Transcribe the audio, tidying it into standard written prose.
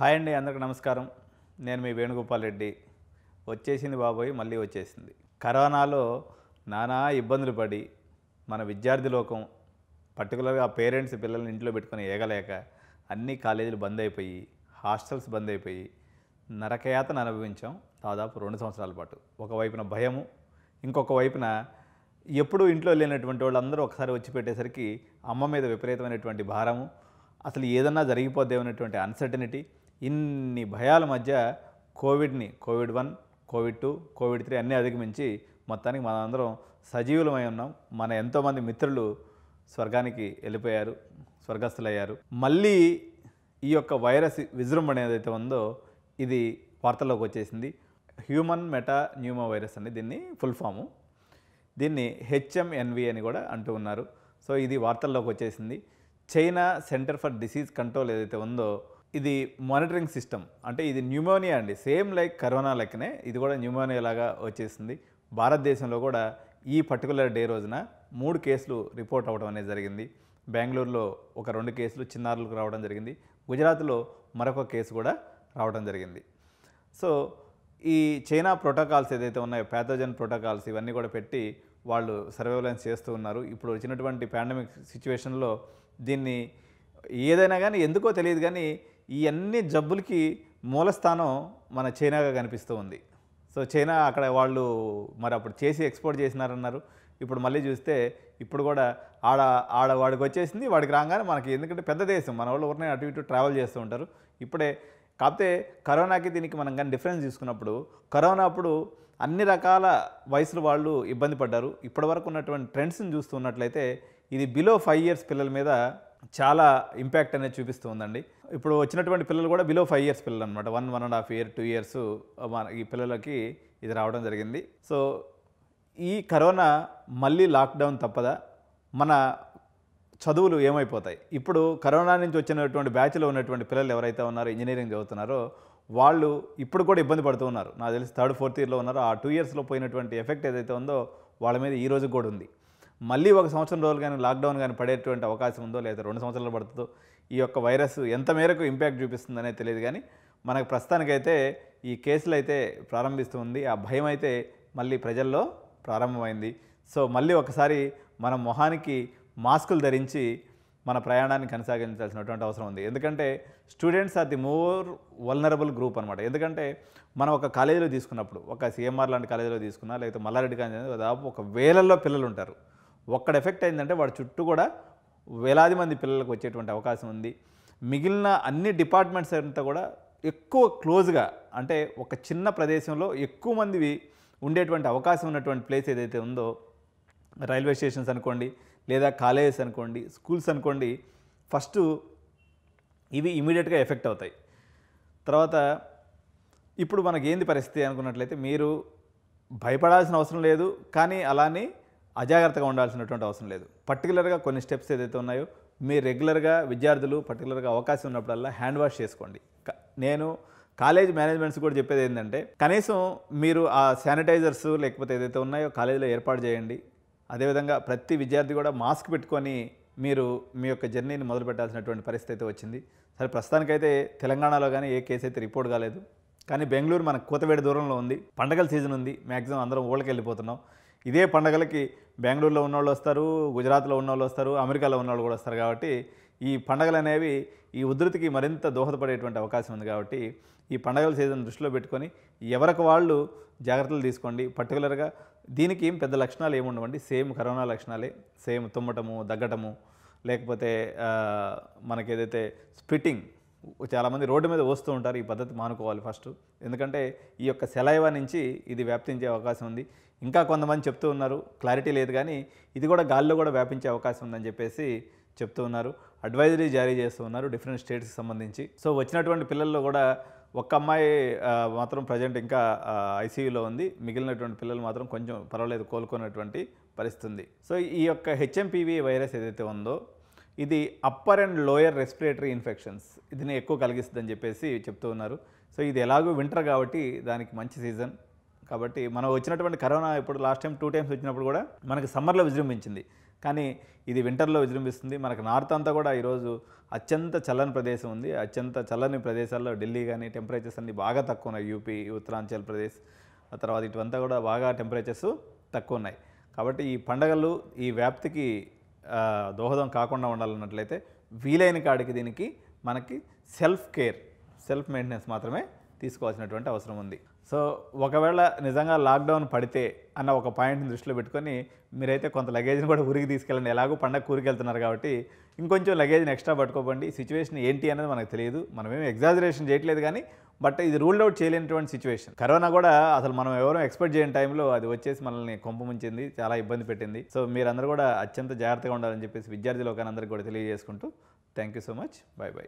Hi అండి, అందరికీ నమస్కారం. నేను మీ వేణుగోపాల్ రెడ్డి. వచ్చేసింది బాబోయ్, మళ్ళీ వచ్చేసింది. కరోనాలో నానా ఇబ్బందులు పడి మన విద్యార్థి లోకం, పర్టికులర్గా పేరెంట్స్ పిల్లల్ని ఇంట్లో పెట్టుకొని ఏగలేక అన్ని కాలేజీలు బంద్ అయిపోయి, హాస్టల్స్ బంద్ అయిపోయి నరకయాతన అనుభవించాం దాదాపు 2 సంవత్సరాల పాటు. ఒకవైపున భయము, ఇంకొక వైపున ఎప్పుడూ ఇంట్లో లేనటువంటి వాళ్ళందరూ ఒకసారి వచ్చి పెట్టేసరికి అమ్మ మీద విపరీతమైనటువంటి భారము, అసలు ఏదన్నా జరిగిపోద్దేమనేటువంటి అన్సర్టనిటీ, ఇన్ని భయాల మధ్య కోవిడ్ 1, కోవిడ్ 2, కోవిడ్ 3 అన్నీ అధిగమించి మొత్తానికి మనందరం సజీవులమై ఉన్నాం. మన ఎంతోమంది మిత్రులు స్వర్గానికి వెళ్ళిపోయారు, స్వర్గస్థులయ్యారు. మళ్ళీ ఈ యొక్క వైరస్ విజృంభణ ఏదైతే ఉందో ఇది వార్తల్లోకి వచ్చేసింది. హ్యూమన్ మెటా న్యూమో వైరస్ అని దీన్ని ఫుల్ ఫాము. దీన్ని హెచ్ఎంఎన్వి అని కూడా అంటూ ఉన్నారు. సో ఇది వార్తల్లోకి వచ్చేసింది. China centre for disease control ఏదైతే ఉందో ఇది మానిటరింగ్ సిస్టమ్, అంటే ఇది న్యూమోనియా అండి, సేమ్ లైక్ కరోనా లెక్కనే ఇది కూడా న్యూమోనియా లాగా వచ్చేసింది. భారతదేశంలో కూడా ఈ పర్టికులర్ డే రోజున 3 కేసులు రిపోర్ట్ అవ్వడం అనేది జరిగింది. బెంగళూరులో ఒక 2 కేసులు చిన్నారులకు రావడం జరిగింది. గుజరాత్లో మరొక కేసు కూడా రావడం జరిగింది. సో ఈ చైనా ప్రోటోకాల్స్ ఏదైతే ఉన్నాయో, ప్యాథోజన్ ప్రోటోకాల్స్ ఇవన్నీ కూడా పెట్టి వాళ్ళు సర్వేలెన్స్ చేస్తూ ఉన్నారు. ఇప్పుడు వచ్చినటువంటి పాండమిక్ సిచ్యువేషన్లో దీన్ని ఏదైనా కానీ ఎందుకో తెలియదు కానీ ఈ అన్ని జబ్బులకి మూలస్థానం మన చైనాగా కనిపిస్తూ ఉంది. సో చైనా అక్కడ వాళ్ళు మరి అప్పుడు చేసి ఎక్స్పోర్ట్ చేసినారన్నారు. ఇప్పుడు మళ్ళీ చూస్తే ఇప్పుడు కూడా వాడికి వచ్చేసింది, వాడికి రాగానే మనకి, ఎందుకంటే పెద్ద దేశం, మన వాళ్ళు ఊరినే అటు ఇటు ట్రావెల్ చేస్తూ ఉంటారు. ఇప్పుడే కాకపోతే కరోనాకి దీనికి మనం కానీ డిఫరెన్స్ తీసుకున్నప్పుడు, కరోనా అప్పుడు అన్ని రకాల వయసుల వాళ్ళు ఇబ్బంది పడ్డారు. ఇప్పటివరకు ఉన్నటువంటి ట్రెండ్స్ని చూస్తున్నట్లయితే ఇది బిలో 5 years పిల్లల మీద చాలా ఇంపాక్ట్ అనేది చూపిస్తూ ఉందండి. ఇప్పుడు వచ్చినటువంటి పిల్లలు కూడా బిలో 5 years పిల్లలు అనమాట. 1.5 year 2 years ఈ పిల్లలకి ఇది రావడం జరిగింది. సో ఈ కరోనా మళ్ళీ లాక్డౌన్ తప్పదా? మన చదువులు ఏమైపోతాయి? ఇప్పుడు కరోనా నుంచి వచ్చినటువంటి బ్యాచ్లో ఉన్నటువంటి పిల్లలు ఎవరైతే ఉన్నారో, ఇంజనీరింగ్ చదువుతున్నారో, వాళ్ళు ఇప్పుడు కూడా ఇబ్బంది పడుతూ ఉన్నారు. నాకు తెలిసి 3rd 4th yearలో ఉన్నారు. ఆ 2 yearsలో పోయినటువంటి ఎఫెక్ట్ ఏదైతే ఉందో వాళ్ళ మీద ఈ రోజు కూడా ఉంది. మళ్ళీ 1 సంవత్సరం రోజులు కానీ లాక్డౌన్ కానీ పడేటువంటి అవకాశం ఉందో, లేదా 2 సంవత్సరాలు పడుతుందో, ఈ యొక్క వైరస్ ఎంత మేరకు ఇంపాక్ట్ చూపిస్తుందనేది తెలియదు. కానీ మనకు ప్రస్తుతానికైతే ఈ కేసులు అయితే ప్రారంభిస్తూ ఉంది. ఆ భయం అయితే మళ్ళీ ప్రజల్లో ప్రారంభమైంది. సో మళ్ళీ ఒకసారి మన మొహానికి మాస్కులు ధరించి మన ప్రయాణాన్ని కొనసాగించాల్సినటువంటి అవసరం ఉంది. ఎందుకంటే students are the more vulnerable group అనమాట. ఎందుకంటే మనం ఒక కాలేజీలో తీసుకున్నప్పుడు, ఒక సిఎంఆర్ లాంటి కాలేజీలో తీసుకున్నా, లేకపోతే మల్లారెడ్డి కాలేజీ, దాదాపు ఒక వేలల్లో పిల్లలు ఉంటారు. ఒక్కడ ఎఫెక్ట్ అయిందంటే వాడి చుట్టూ కూడా వేలాది మంది పిల్లలకు వచ్చేటువంటి అవకాశం ఉంది. మిగిలిన అన్ని డిపార్ట్మెంట్స్ అంతా కూడా ఎక్కువ క్లోజ్గా, అంటే ఒక చిన్న ప్రదేశంలో ఎక్కువ మంది ఉండేటువంటి అవకాశం ఉన్నటువంటి ప్లేస్ ఏదైతే ఉందో, రైల్వే స్టేషన్స్ అనుకోండి, లేదా కాలేజెస్ అనుకోండి, స్కూల్స్ అనుకోండి, ఫస్ట్ ఇవి ఇమీడియట్గా ఎఫెక్ట్ అవుతాయి. తర్వాత ఇప్పుడు మనకి ఏంది పరిస్థితి అనుకున్నట్లయితే, మీరు భయపడాల్సిన అవసరం లేదు, కానీ అలానే అజాగ్రత్తగా ఉండాల్సినటువంటి అవసరం లేదు. పర్టికులర్గా కొన్ని స్టెప్స్ ఏదైతే ఉన్నాయో, మీరు రెగ్యులర్గా విద్యార్థులు పర్టికులర్గా అవకాశం ఉన్నప్పుడల్లా హ్యాండ్ వాష్ చేసుకోండి. నేను కాలేజ్ మేనేజ్మెంట్స్ కూడా చెప్పేది ఏంటంటే, కనీసం మీరు ఆ శానిటైజర్స్ లేకపోతే ఏదైతే ఉన్నాయో కాలేజీలో ఏర్పాటు చేయండి. అదేవిధంగా ప్రతి విద్యార్థి కూడా మాస్క్ పెట్టుకొని మీరు మీ యొక్క జర్నీని మొదలు పెట్టాల్సినటువంటి పరిస్థితి అయితే వచ్చింది. సరే, ప్రస్తుతానికైతే తెలంగాణలో కానీ ఏ కేసు అయితే రిపోర్ట్ కాలేదు. కానీ బెంగళూరు మనకు కూతవేడి దూరంలో ఉంది. పండగల సీజన్ ఉంది. మ్యాక్సిమం అందరం ఊళ్ళకి వెళ్ళిపోతున్నాం. ఇదే పండగలకి బెంగళూరులో ఉన్నవాళ్ళు వస్తారు, గుజరాత్లో ఉన్నవాళ్ళు వస్తారు, అమెరికాలో ఉన్నవాళ్ళు కూడా వస్తారు. కాబట్టి ఈ పండగలు అనేవి ఈ ఉధృతికి మరింత దోహదపడేటువంటి అవకాశం ఉంది. కాబట్టి ఈ పండగల సీజన్ దృష్టిలో పెట్టుకొని ఎవరికి వాళ్ళు జాగ్రత్తలు తీసుకోండి. పర్టికులర్గా దీనికి ఏం పెద్ద లక్షణాలు ఏముండవండి, సేమ్ కరోనా లక్షణాలే. సేమ్ తుమ్మటము, దగ్గటము, లేకపోతే మనకి ఏదైతే స్పిట్టింగ్, చాలామంది రోడ్డు మీద వస్తూ ఉంటారు. ఈ పద్ధతి మానుకోవాలి ఫస్ట్. ఎందుకంటే ఈ యొక్క సెలైవా నుంచి ఇది వ్యాప్తించే అవకాశం ఉంది. ఇంకా కొంతమంది చెప్తూ ఉన్నారు, క్లారిటీ లేదు కానీ ఇది కూడా గాల్లో కూడా వ్యాపించే అవకాశం ఉందని చెప్పేసి చెప్తూ ఉన్నారు. అడ్వైజరీ జారీ చేస్తూ ఉన్నారు డిఫరెంట్ స్టేట్స్కి సంబంధించి. సో వచ్చినటువంటి పిల్లల్లో కూడా ఒక్క అమ్మాయి మాత్రం ప్రజెంట్ ఇంకా ఐసీయూలో ఉంది. మిగిలినటువంటి పిల్లలు మాత్రం కొంచెం పర్వాలేదు, కోలుకున్నటువంటి పరిస్థితి ఉంది. సో ఈ యొక్క హెచ్ఎంపీవీ వైరస్ ఏదైతే ఉందో ఇది upper and lower respiratory infections దీన్ని ఎక్కువ కలిగిస్తుందని చెప్పేసి చెప్తూ ఉన్నారు. సో ఇది ఎలాగో వింటర్ కాబట్టి దానికి మంచి సీజన్. కాబట్టి మనం వచ్చినటువంటి కరోనా ఇప్పుడు లాస్ట్ టైం 2 టైమ్స్ వచ్చినప్పుడు కూడా మనకి సమ్మర్లో విజృంభించింది, కానీ ఇది వింటర్లో విజృంభిస్తుంది. మనకు నార్త్ అంతా కూడా ఈరోజు అత్యంత చల్లని ప్రదేశం ఉంది. అత్యంత చల్లని ప్రదేశాల్లో ఢిల్లీ కానీ టెంపరేచర్స్ అన్నీ బాగా తక్కువ ఉన్నాయి. యూపీ, ఉత్తరాంచల్ ప్రదేశ్, ఆ తర్వాత ఇటువంతా కూడా బాగా టెంపరేచర్స్ తక్కువ ఉన్నాయి. కాబట్టి ఈ పండగలు ఈ వ్యాప్తికి దోహదం కాకుండా ఉండాలన్నట్లయితే వీలైన కాడికి దీనికి మనకి సెల్ఫ్ మెయింటెనెన్స్ మాత్రమే తీసుకోవాల్సినటువంటి అవసరం ఉంది. సో ఒకవేళ నిజంగా లాక్డౌన్ పడితే అన్న ఒక పాయింట్ని దృష్టిలో పెట్టుకొని మీరైతే కొంత లగేజ్ని కూడా ఊరికి తీసుకెళ్ళండి. ఎలాగో పండగ ఊరికి వెళ్తున్నారు కాబట్టి ఇంకొంచెం లగేజ్ని ఎక్స్ట్రా పట్టుకోబండి. సిచ్యువేషన్ ఏంటి అనేది మనకు తెలియదు, మనమేమి ఎగ్జాజరేషన్ చేయట్లేదు, కానీ బట్ ఇది రూల్డ్ అవుట్ చేయలేనటువంటి సిచ్యువేషన్. కరోనా కూడా అసలు మనం ఎవరో ఎక్స్పెక్ట్ చేయని టైంలో అది వచ్చేసి మనల్ని కొంపముంచింది, చాలా ఇబ్బంది పెట్టింది. సో మీరందరూ కూడా అత్యంత జాగ్రత్తగా ఉండాలని చెప్పేసి విద్యార్థి లోకానందరికీ కూడా తెలియజేసుకుంటూ thank you so much. By by.